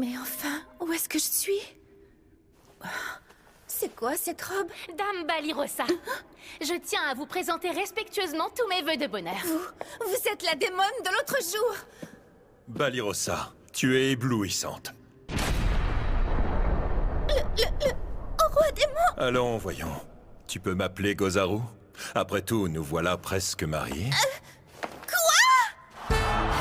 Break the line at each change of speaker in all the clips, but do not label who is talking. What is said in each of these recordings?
Mais enfin, où est-ce que je suis? C'est quoi cette robe?
Dame Balirosa, je tiens à vous présenter respectueusement tous mes vœux de bonheur.
Vous êtes la démone de l'autre jour!
Balirosa, tu es éblouissante.
Au roi démon!
Allons, voyons. Tu peux m'appeler Gozaru? Après tout, nous voilà presque mariés.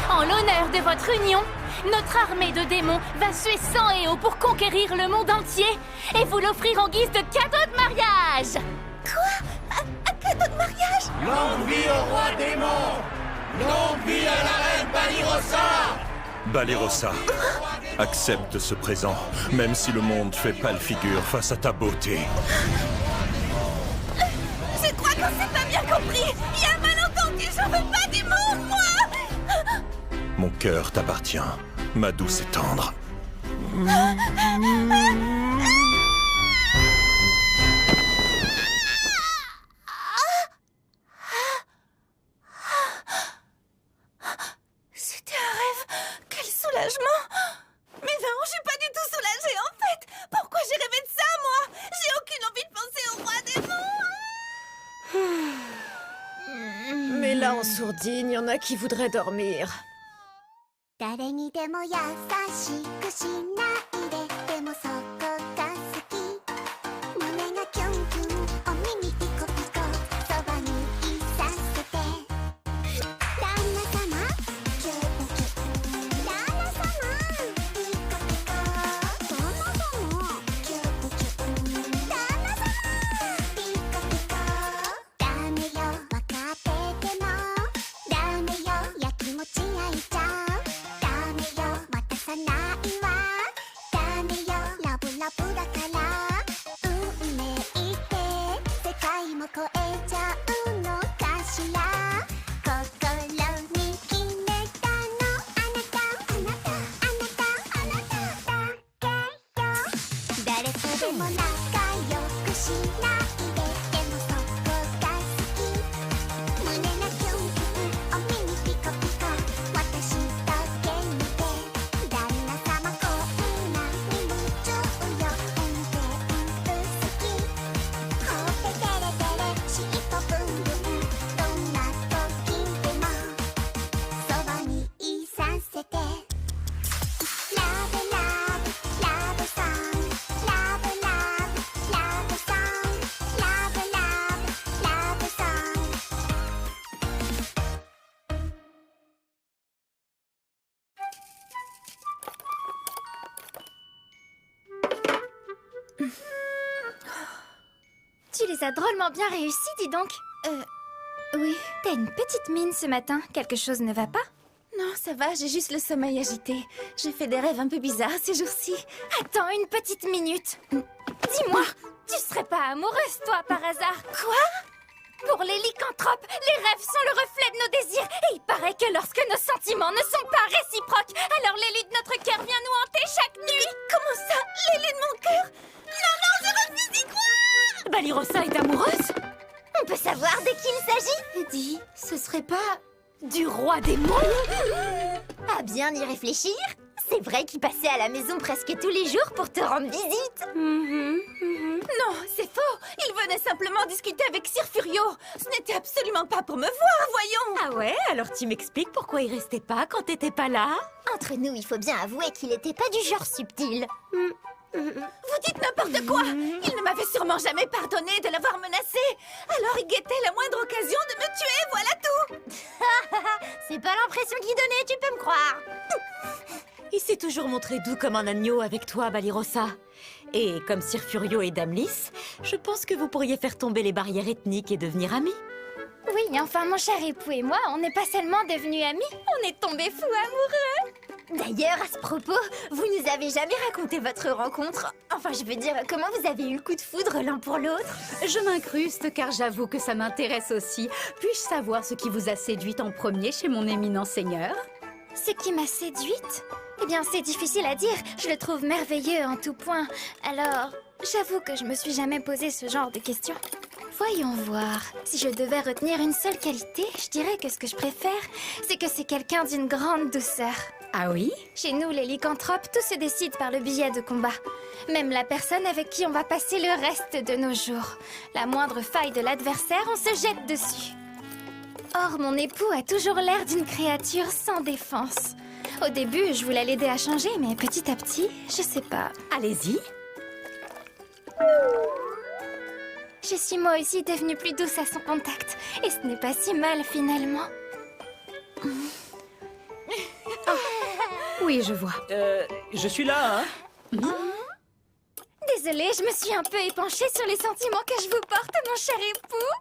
En l'honneur de votre union, notre armée de démons va suer sang et eau pour conquérir le monde entier et vous l'offrir en guise de cadeau de mariage.
Quoi? Un cadeau de mariage?
Longue vie au roi démon! Longue vie à la reine Balirosa!
Balirosa, accepte ce présent, même si le monde fait pâle figure face à ta beauté.
Je crois qu'on s'est pas bien compris! Il y a un malentendu, j'en veux pas des mots, moi!
Mon cœur t'appartient, ma douce et tendre.
C'était un rêve! Quel soulagement! Mais non, je suis pas du tout soulagée en fait! Pourquoi j'ai rêvé de ça, moi? J'ai aucune envie de penser au roi démon!
Mais là, en sourdine, il y en a qui voudraient dormir.
誰にでも優しくしないででもそこが好き胸がキュンキュンお耳ピコピコそばにいさせて旦那様キュンキュン旦那様ピコピコ旦那様キュンキュン旦那様ピコピコダメよわかっててもダメよやきもち焼いちゃうダメよ渡さないわダメよラブラブだから運命って世界も超えちゃうのかしら心に決めたのあなたあなたあなたあなただけよ誰とでも仲良くしないででもそこが好き胸がキュンキュンお耳ピコピコ私だけ見て旦那様こんなに夢中よ運転好きほっぺテレテレ尻尾ブンブンどんな時でもそばにいさせてラブラブラブソングラブラブラブソングラブラブラブソング
Tu les as drôlement bien réussis, dis donc.
Oui.
T'as une petite mine ce matin. Quelque chose ne va pas?
Non, ça va, j'ai juste le sommeil agité. J'ai fait des rêves un peu bizarres ces jours-ci.
Attends une petite minute. Dis-moi, tu serais pas amoureuse, toi, par hasard?
Quoi?
Pour les lycanthropes, les rêves sont le reflet de nos désirs. Et il paraît que lorsque nos sentiments ne sont pas réciproques, alors l'élu de notre cœur vient nous hanter chaque nuit.
Comment ça? L'élu de mon cœur? Non, non, je refuse d'y croire!
Balirosa est amoureuse?
On peut savoir de qui il s'agit? Dis, ce serait pas...
Du roi démon?
À bien y réfléchir, c'est vrai qu'il passait à la maison presque tous les jours pour te rendre visite.
Non, c'est faux! Il venait simplement discuter avec Sir Furio! Ce n'était absolument pas pour me voir, voyons!
Ah ouais? Alors tu m'expliques pourquoi il restait pas quand t'étais pas là?
Entre nous, il faut bien avouer qu'il était pas du genre subtil.
Vous dites n'importe quoi! Il ne m'avait sûrement jamais pardonné de l'avoir menacé! Alors il guettait la moindre occasion de me tuer, voilà tout!
C'est pas l'impression qu'il donnait, tu peux me croire.
Il s'est toujours montré doux comme un agneau avec toi, Balirosa. Et comme Sir Furio et Dame Lys, je pense que vous pourriez faire tomber les barrières ethniques et devenir amis.
Oui, enfin, mon cher époux et moi, on n'est pas seulement devenus amis, on est tombés fous amoureux. D'ailleurs, à ce propos, vous nous avez jamais raconté votre rencontre. Enfin, je veux dire, comment vous avez eu le coup de foudre l'un pour l'autre?
Je m'incruste car j'avoue que ça m'intéresse aussi. Puis-je savoir ce qui vous a séduite en premier chez mon éminent seigneur?
Ce qui m'a séduite? Eh bien, c'est difficile à dire. Je le trouve merveilleux en tout point. Alors, j'avoue que je me suis jamais posé ce genre de questions. Voyons voir. Si je devais retenir une seule qualité, je dirais que ce que je préfère, c'est que c'est quelqu'un d'une grande douceur.
Ah oui?
Chez nous, les lycanthropes, tout se décide par le billet de combat. Même la personne avec qui on va passer le reste de nos jours. La moindre faille de l'adversaire, on se jette dessus. Or, mon époux a toujours l'air d'une créature sans défense. Au début, je voulais l'aider à changer, mais petit à petit, je sais pas.
Allez-y.
Je suis moi aussi devenue plus douce à son contact. Et ce n'est pas si mal, finalement.
Oui, je vois.
Je suis là, hein?
Désolée, je me suis un peu épanchée sur les sentiments que je vous porte, mon cher époux.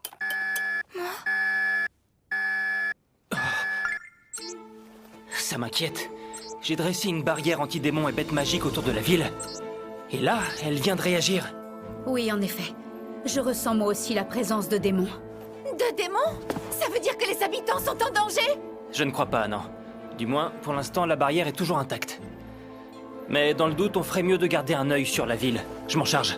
Ça m'inquiète. J'ai dressé une barrière anti-démons et bêtes magiques autour de la ville. Et là, elle vient de réagir.
Oui, en effet. Je ressens moi aussi la présence de démons.
De démons? Ça veut dire que les habitants sont en danger?
Je ne crois pas, non. Du moins, pour l'instant, la barrière est toujours intacte. Mais dans le doute, on ferait mieux de garder un œil sur la ville. Je m'en charge.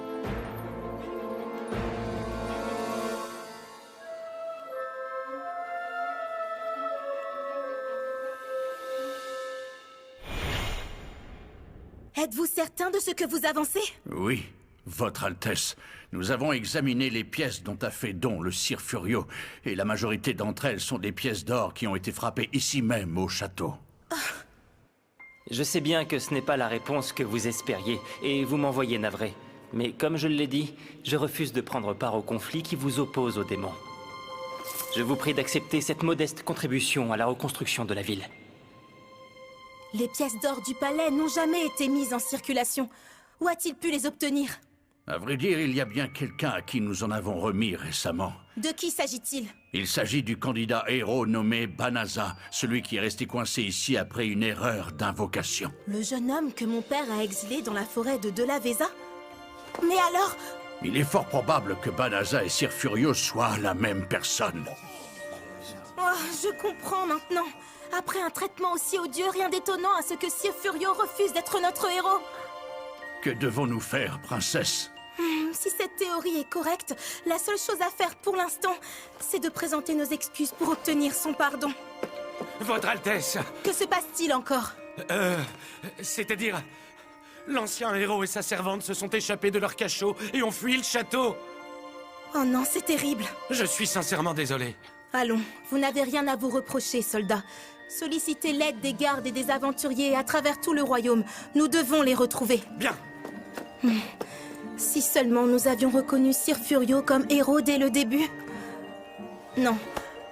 Êtes-vous certain de ce que vous avancez?
Oui, Votre Altesse. Nous avons examiné les pièces dont a fait don le Sire Furio, et la majorité d'entre elles sont des pièces d'or qui ont été frappées ici même au château.
Je sais bien que ce n'est pas la réponse que vous espériez, et vous m'envoyez navré. Mais comme je l'ai dit, je refuse de prendre part au conflit qui vous oppose aux démons. Je vous prie d'accepter cette modeste contribution à la reconstruction de la ville.
Les pièces d'or du palais n'ont jamais été mises en circulation. Où a-t-il pu les obtenir?
À vrai dire, il y a bien quelqu'un à qui nous en avons remis récemment.
De qui s'agit-il?
Il s'agit du candidat héros nommé Banaza, celui qui est resté coincé ici après une erreur d'invocation.
Le jeune homme que mon père a exilé dans la forêt de Delaveza? Mais alors...
Il est fort probable que Banaza et Sir Furio soient la même personne.
Oh, je comprends maintenant. Après un traitement aussi odieux, rien d'étonnant à ce que Sir Furio refuse d'être notre héros.
Que devons-nous faire, princesse?
Si cette théorie est correcte, la seule chose à faire pour l'instant, c'est de présenter nos excuses pour obtenir son pardon.
Votre Altesse!
Que se passe-t-il encore?
C'est-à-dire... L'ancien héros et sa servante se sont échappés de leur cachot et ont fui le château!
Oh non, c'est terrible.
Je suis sincèrement désolé.
Allons, vous n'avez rien à vous reprocher, soldats. Sollicitez l'aide des gardes et des aventuriers à travers tout le royaume. Nous devons les retrouver.
Bien.
Si seulement nous avions reconnu Sir Furio comme héros dès le début. Non,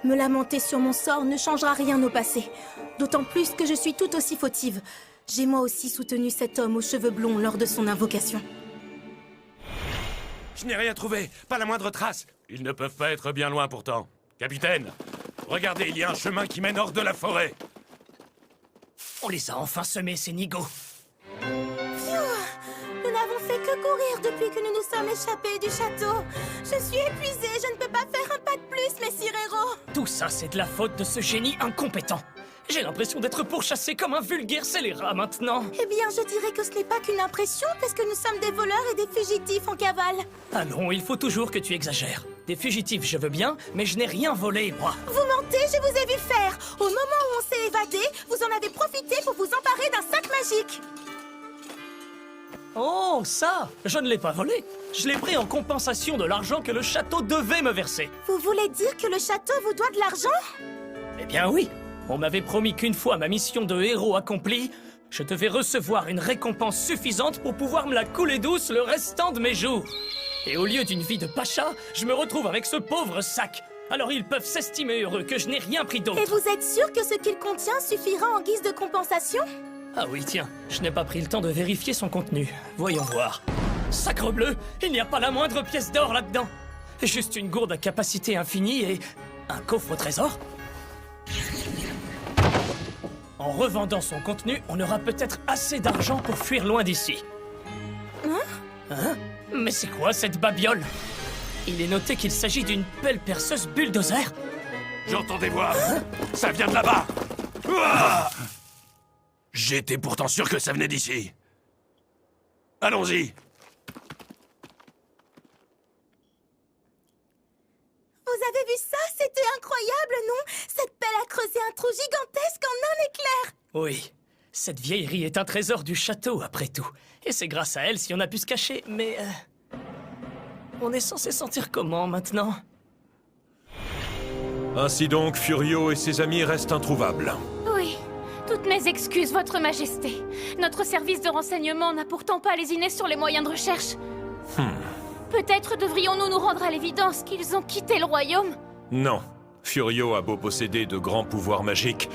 me lamenter sur mon sort ne changera rien au passé. D'autant plus que je suis tout aussi fautive. J'ai moi aussi soutenu cet homme aux cheveux blonds lors de son invocation.
Je n'ai rien trouvé, pas la moindre trace. Ils ne peuvent pas être bien loin pourtant. Capitaine, regardez, il y a un chemin qui mène hors de la forêt.
On les a enfin semés, ces nigauds.
Nous n'avons fait que courir depuis que nous nous sommes échappés du château. Je suis épuisée, je ne peux pas faire un pas de plus, messire héros.
Tout ça, c'est de la faute de ce génie incompétent. J'ai l'impression d'être pourchassé comme un vulgaire scélérat maintenant.
Eh bien, je dirais que ce n'est pas qu'une impression, parce que nous sommes des voleurs et des fugitifs en cavale.
Allons, il faut toujours que tu exagères. Des fugitifs, je veux bien, mais je n'ai rien volé, moi.
Vous mentez, je vous ai vu faire. Au moment où on s'est évadé, vous en avez profité pour vous emparer d'un sac magique.
Oh, ça, je ne l'ai pas volé. Je l'ai pris en compensation de l'argent que le château devait me verser.
Vous voulez dire que le château vous doit de l'argent?
Eh bien oui. On m'avait promis qu'une fois ma mission de héros accomplie, je devais recevoir une récompense suffisante pour pouvoir me la couler douce le restant de mes jours. Et au lieu d'une vie de pacha, je me retrouve avec ce pauvre sac. Alors ils peuvent s'estimer heureux que je n'ai rien pris d'autre.
Et vous êtes sûr que ce qu'il contient suffira en guise de compensation?
Ah oui, tiens, je n'ai pas pris le temps de vérifier son contenu. Voyons voir. Sacrebleu, il n'y a pas la moindre pièce d'or là-dedans. Juste une gourde à capacité infinie et un coffre au trésor. En revendant son contenu, on aura peut-être assez d'argent pour fuir loin d'ici. Hein? Mais c'est quoi cette babiole? Il est noté qu'il s'agit d'une pelle perceuse bulldozer.
J'entends des voix. Ça vient de là-bas. Ouah! J'étais pourtant sûr que ça venait d'ici. Allons-y.
Vous avez vu ça? C'était incroyable, non? Cette pelle a creusé un trou gigantesque en un éclair.
Oui, Cette vieillerie est un trésor du château, après tout. Et c'est grâce à elle si on a pu se cacher, mais... on est censé sentir comment, maintenant?
Ainsi donc, Furio et ses amis restent introuvables.
Oui, toutes mes excuses, Votre Majesté. Notre service de renseignement n'a pourtant pas lésiné sur les moyens de recherche. Peut-être devrions-nous nous rendre à l'évidence qu'ils ont quitté le royaume?
Non. Furio a beau posséder de grands pouvoirs magiques,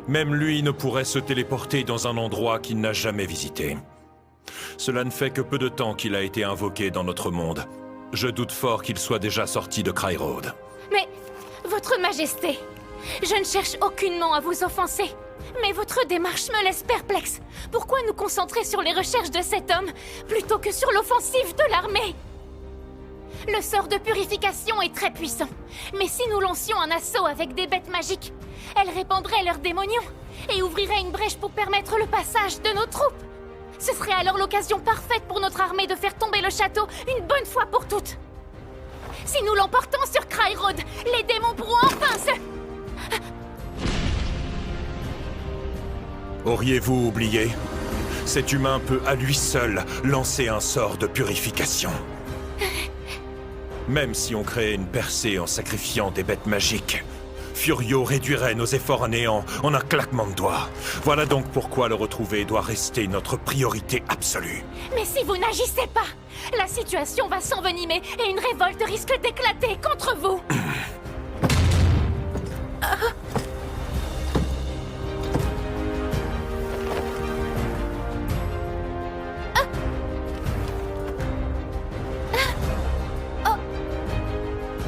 même lui ne pourrait se téléporter dans un endroit qu'il n'a jamais visité. Cela ne fait que peu de temps qu'il a été invoqué dans notre monde. Je doute fort qu'il soit déjà sorti de Cryroad.
Mais, Votre Majesté, je ne cherche aucunement à vous offenser. Mais votre démarche me laisse perplexe. Pourquoi nous concentrer sur les recherches de cet homme, plutôt que sur l'offensive de l'armée? Le sort de purification est très puissant. Mais si nous lancions un assaut avec des bêtes magiques, elles répandraient leurs démonions et ouvriraient une brèche pour permettre le passage de nos troupes. Ce serait alors l'occasion parfaite pour notre armée de faire tomber le château une bonne fois pour toutes. Si nous l'emportons sur Cryroad, les démons pourront enfin se...
Auriez-vous oublié? Cet humain peut à lui seul lancer un sort de purification. Même si on créait une percée en sacrifiant des bêtes magiques, Furio réduirait nos efforts à néant en un claquement de doigts. Voilà donc pourquoi le retrouver doit rester notre priorité absolue.
Mais si vous n'agissez pas, la situation va s'envenimer et une révolte risque d'éclater contre vous.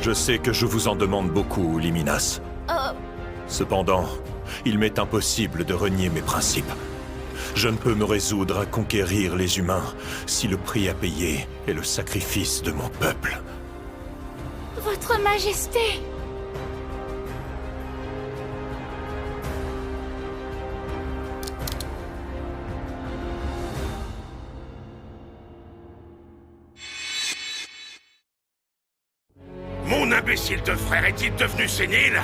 Je sais que je vous en demande beaucoup, Liminas. Cependant, il m'est impossible de renier mes principes. Je ne peux me résoudre à conquérir les humains si le prix à payer est le sacrifice de mon peuple.
Votre Majesté!
Mon imbécile de frère est-il devenu sénile?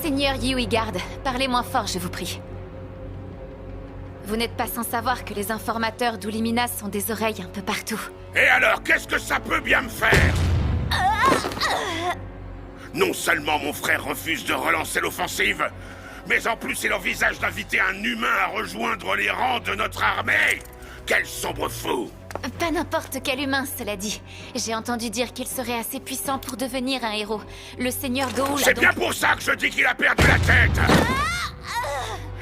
Seigneur Yuigard, parlez moins fort, je vous prie. Vous n'êtes pas sans savoir que les informateurs d'Ouliminas ont des oreilles un peu partout.
Et alors, qu'est-ce que ça peut bien me faire? Non seulement mon frère refuse de relancer l'offensive, mais en plus il envisage d'inviter un humain à rejoindre les rangs de notre armée. Quel sombre fou!
Pas n'importe quel humain, cela dit. J'ai entendu dire qu'il serait assez puissant pour devenir un héros. Le seigneur Goul a
C'est
donc...
bien pour ça que je dis qu'il a perdu la tête!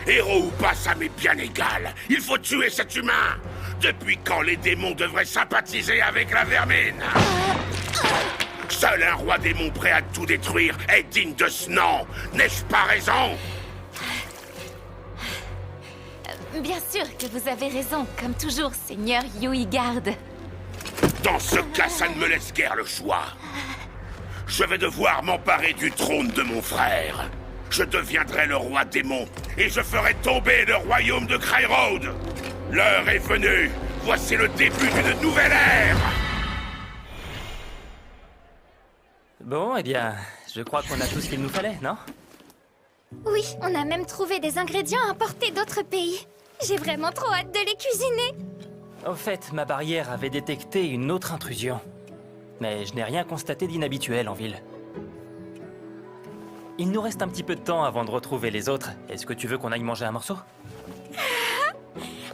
Héros ou pas, ça m'est bien égal. Il faut tuer cet humain. Depuis quand les démons devraient sympathiser avec la vermine? Seul un roi démon prêt à tout détruire est digne de ce nom. N'ai-je pas raison?
Bien sûr que vous avez raison, comme toujours, Seigneur Yuigard.
Dans ce cas, ça ne me laisse guère le choix. Je vais devoir m'emparer du trône de mon frère. Je deviendrai le roi démon et je ferai tomber le royaume de Cryroad. L'heure est venue. Voici le début d'une nouvelle ère.
Bon, eh bien, je crois qu'on a tout ce qu'il nous fallait, non?
Oui, on a même trouvé des ingrédients importés d'autres pays. J'ai vraiment trop hâte de les cuisiner.
Au fait, ma barrière avait détecté une autre intrusion. Mais je n'ai rien constaté d'inhabituel en ville. Il nous reste un petit peu de temps avant de retrouver les autres. Est-ce que tu veux qu'on aille manger un morceau?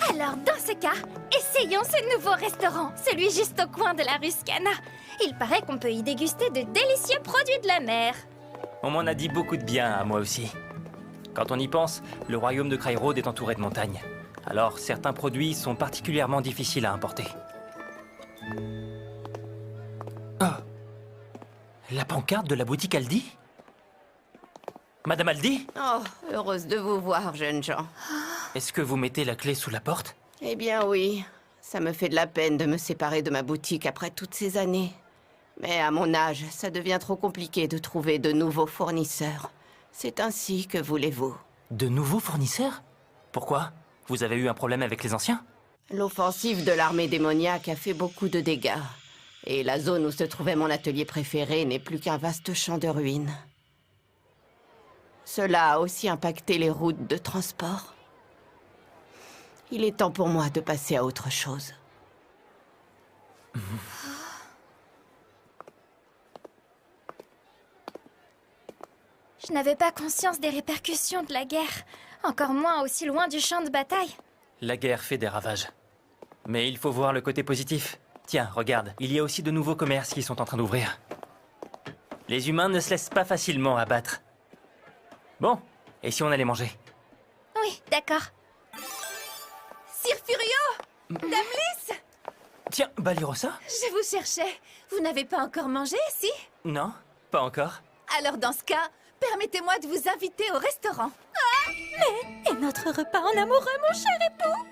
Alors, dans ce cas, essayons ce nouveau restaurant, celui juste au coin de la rue Scana. Il paraît qu'on peut y déguster de délicieux produits de la mer.
On m'en a dit beaucoup de bien à moi aussi. Quand on y pense, le royaume de Cryroad est entouré de montagnes. Alors, certains produits sont particulièrement difficiles à importer. Oh! La pancarte de la boutique Aldi? Madame Aldi?
Oh, heureuse de vous voir, jeunes gens.
Est-ce que vous mettez la clé sous la porte?
Eh bien oui, ça me fait de la peine de me séparer de ma boutique après toutes ces années. Mais à mon âge, ça devient trop compliqué de trouver de nouveaux fournisseurs. C'est ainsi, que voulez-vous?
De nouveaux fournisseurs? Pourquoi? Vous avez eu un problème avec les anciens?
L'offensive de l'armée démoniaque a fait beaucoup de dégâts. Et la zone où se trouvait mon atelier préféré n'est plus qu'un vaste champ de ruines. Cela a aussi impacté les routes de transport. Il est temps pour moi de passer à autre chose.
Je n'avais pas conscience des répercussions de la guerre, encore moins aussi loin du champ de bataille.
La guerre fait des ravages. Mais il faut voir le côté positif. Tiens, regarde, il y a aussi de nouveaux commerces qui sont en train d'ouvrir. Les humains ne se laissent pas facilement abattre. Bon, et si on allait manger?
Oui, d'accord. Sir Furio! Damlis!
Tiens, Balirosa?
Je vous cherchais. Vous n'avez pas encore mangé, si?
Non, pas encore.
Alors dans ce cas, permettez-moi de vous inviter au restaurant.
Et notre repas en amoureux, mon cher époux!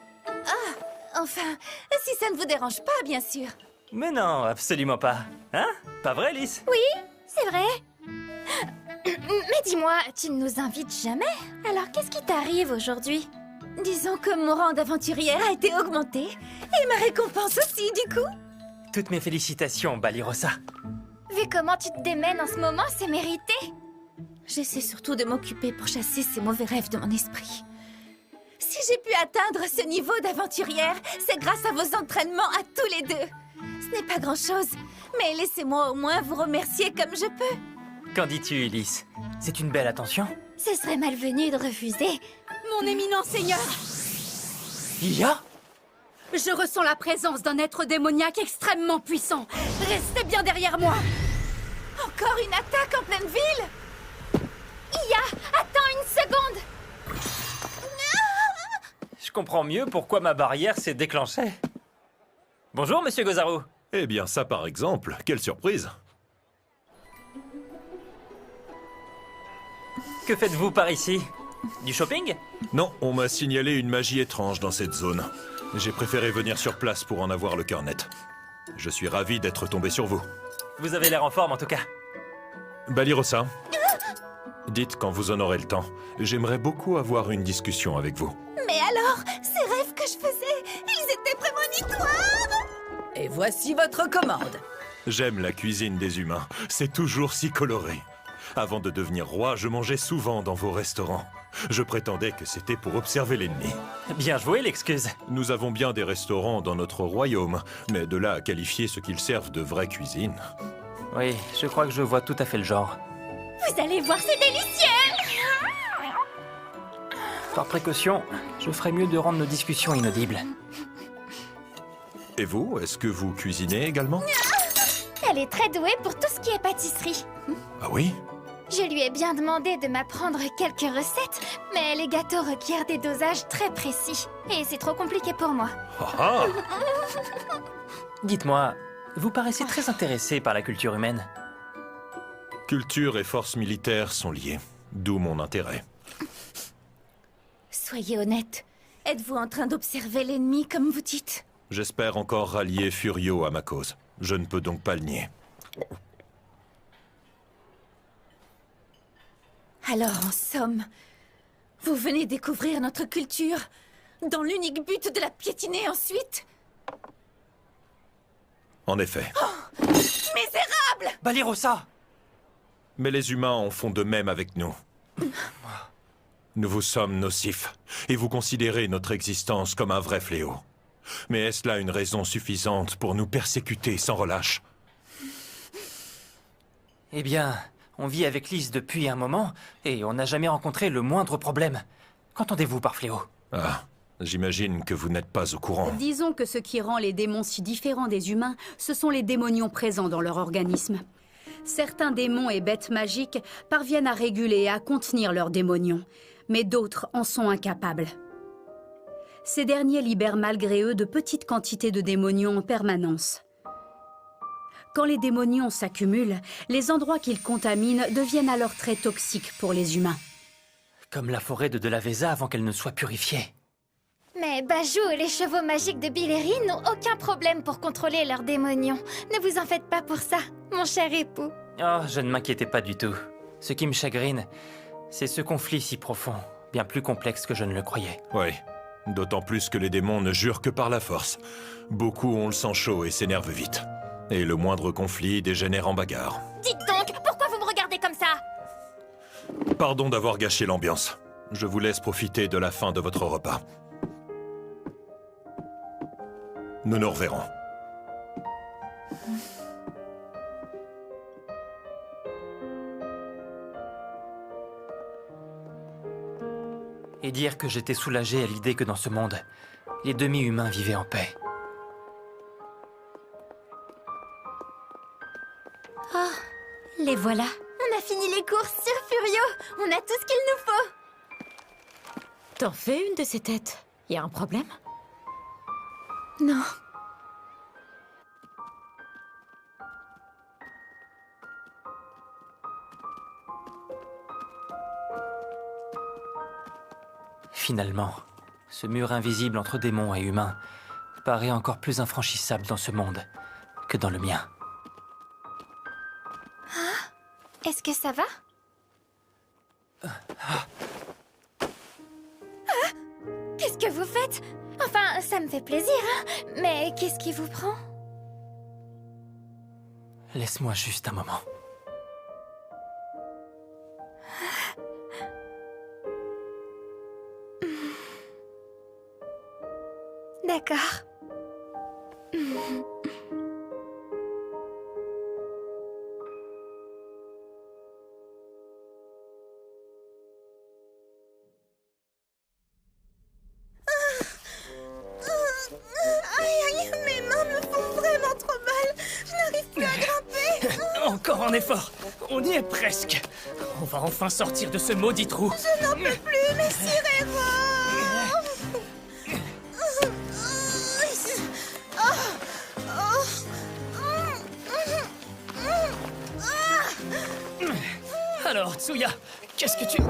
Enfin, si ça ne vous dérange pas, bien sûr.
Mais non, absolument pas. Hein? Pas vrai, Lys?
Oui, c'est vrai. Mais dis-moi, tu ne nous invites jamais? Alors qu'est-ce qui t'arrive aujourd'hui?
Disons que mon rang d'aventurière a été augmenté, et ma récompense aussi, du coup.
Toutes mes félicitations, Balirosa.
Vu comment tu te démènes en ce moment, c'est mérité.
J'essaie surtout de m'occuper pour chasser ces mauvais rêves de mon esprit. Si j'ai pu atteindre ce niveau d'aventurière, c'est grâce à vos entraînements à tous les deux. Ce n'est pas grand-chose, mais laissez-moi au moins vous remercier comme je peux.
Qu'en dis-tu, Lys? C'est une belle attention.
Ce serait malvenu de refuser.
Mon éminent seigneur,
Ya?
je ressens la présence d'un être démoniaque extrêmement puissant. Restez bien derrière moi.
Encore une attaque en pleine ville?
Iya, attends une seconde.
Je comprends mieux pourquoi ma barrière s'est déclenchée. Bonjour, monsieur Gozaru.
Eh bien, ça par exemple, quelle surprise!
Que faites-vous par ici? Du shopping?
Non, on m'a signalé une magie étrange dans cette zone. J'ai préféré venir sur place pour en avoir le cœur net. Je suis ravi d'être tombé sur vous.
Vous avez l'air en forme, en tout cas.
Balirosa, dites quand vous en aurez le temps. J'aimerais beaucoup avoir une discussion avec vous.
Mais alors, ces rêves que je faisais, ils étaient prémonitoires!
Et voici votre commande.
J'aime la cuisine des humains. C'est toujours si coloré. Avant de devenir roi, je mangeais souvent dans vos restaurants. Je prétendais que c'était pour observer l'ennemi.
Bien joué, l'excuse.
Nous avons bien des restaurants dans notre royaume, mais de là à qualifier ce qu'ils servent de vraie cuisine...
Oui, je crois que je vois tout à fait le genre.
Vous allez voir, c'est délicieux.
Par précaution, je ferais mieux de rendre nos discussions inaudibles.
Et vous, est-ce que vous cuisinez également?
Elle est très douée pour tout ce qui est pâtisserie.
Ah oui?
Je lui ai bien demandé de m'apprendre quelques recettes, mais les gâteaux requièrent des dosages très précis. Et c'est trop compliqué pour moi.
Ah!
Dites-moi, vous paraissez très intéressé par la culture humaine.
Culture et force militaire sont liées, d'où mon intérêt.
Soyez honnête, êtes-vous en train d'observer l'ennemi comme vous dites?
J'espère encore rallier Furio à ma cause. Je ne peux donc pas le nier.
Alors, en somme, vous venez découvrir notre culture dans l'unique but de la piétiner ensuite?
En effet.
Oh, misérable!
Balirosa!
Mais les humains en font de même avec nous. Nous vous sommes nocifs, et vous considérez notre existence comme un vrai fléau. Mais est-ce là une raison suffisante pour nous persécuter sans relâche?
Eh bien, on vit avec Lys depuis un moment, et on n'a jamais rencontré le moindre problème. Qu'entendez-vous par fléau?
Ah, j'imagine que vous n'êtes pas au courant.
Disons que ce qui rend les démons si différents des humains, ce sont les démonions présents dans leur organisme. Certains démons et bêtes magiques parviennent à réguler et à contenir leurs démonions, mais d'autres en sont incapables. Ces derniers libèrent malgré eux de petites quantités de démonions en permanence. Quand les démonions s'accumulent, les endroits qu'ils contaminent deviennent alors très toxiques pour les humains.
Comme la forêt de Delaveza avant qu'elle ne soit purifiée.
Mais Bajou et les chevaux magiques de Billeri n'ont aucun problème pour contrôler leurs démonions. Ne vous en faites pas pour ça, mon cher époux.
Oh, je ne m'inquiétais pas du tout. Ce qui me chagrine, c'est ce conflit si profond, bien plus complexe que je ne le croyais.
Oui, d'autant plus que les démons ne jurent que par la force. Beaucoup ont le sang chaud et s'énervent vite. Et le moindre conflit dégénère en bagarre.
Dites donc, pourquoi vous me regardez comme ça?
Pardon d'avoir gâché l'ambiance. Je vous laisse profiter de la fin de votre repas. Nous nous reverrons.
Et dire que j'étais soulagé à l'idée que dans ce monde, les demi-humains vivaient en paix.
Oh, les voilà. On a fini les courses sur Furio. On a tout ce qu'il nous faut.
T'en fais une de ces têtes. Y a un problème?
Non.
Finalement, ce mur invisible entre démons et humains paraît encore plus infranchissable dans ce monde que dans le mien.
Est-ce que ça va? Qu'est-ce que vous faites? Enfin, ça me fait plaisir, hein? Mais qu'est-ce qui vous prend?
Laisse-moi juste un moment.
D'accord.
Aïe, aïe, mes mains me font vraiment trop mal. Je n'arrive plus à grimper.
Encore un effort. On y est presque. On va enfin sortir de ce maudit trou.
Je n'en peux plus, Messire Héros.
Alors, Tsuya, qu'est-ce que tu...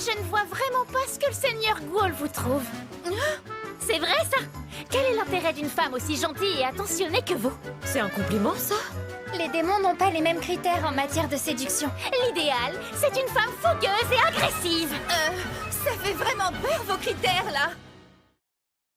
Je ne vois vraiment pas ce que le Seigneur Ghoul vous trouve. C'est vrai, ça? Quel est l'intérêt d'une femme aussi gentille et attentionnée que vous?
C'est un compliment, ça?
Les démons n'ont pas les mêmes critères en matière de séduction. L'idéal, c'est une femme fougueuse et agressive.
Ça fait vraiment peur, vos critères, là.